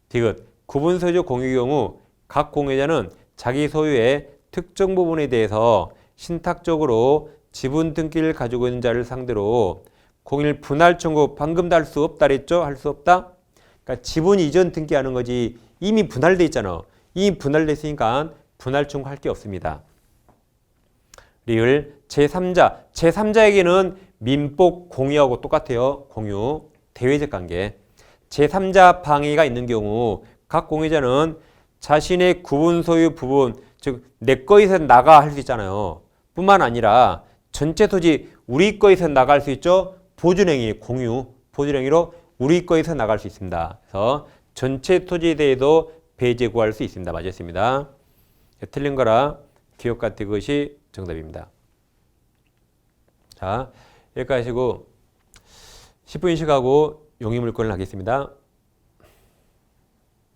디귿 구분 소유적 공유의 경우 각 공유자는 자기 소유의 특정 부분에 대해서 신탁적으로 지분 등기를 가지고 있는 자를 상대로 공유를 분할 청구, 방금도 할 수 없다 그랬죠? 할 수 없다? 그러니까 지분 이전 등기하는 거지 이미 분할돼 있잖아. 이미 분할됐으니까 분할 청구할 게 없습니다. 리을 제3자, 제3자에게는 민법 공유하고 똑같아요. 공유, 대외적 관계. 제3자 방해가 있는 경우 각 공유자는 자신의 구분 소유 부분, 즉 내 거에서 나가 할 수 있잖아요. 뿐만 아니라 전체 토지 우리 거에서 나갈 수 있죠. 보존행위, 공유, 보존행위로 우리 거에서 나갈 수 있습니다. 그래서 전체 토지에 대해도 배제 구할 수 있습니다. 맞았습니다. 틀린 거라 기억 같은 것이 정답입니다. 자, 여기까지 하시고 10분 휴식하고 용의물권을 하겠습니다.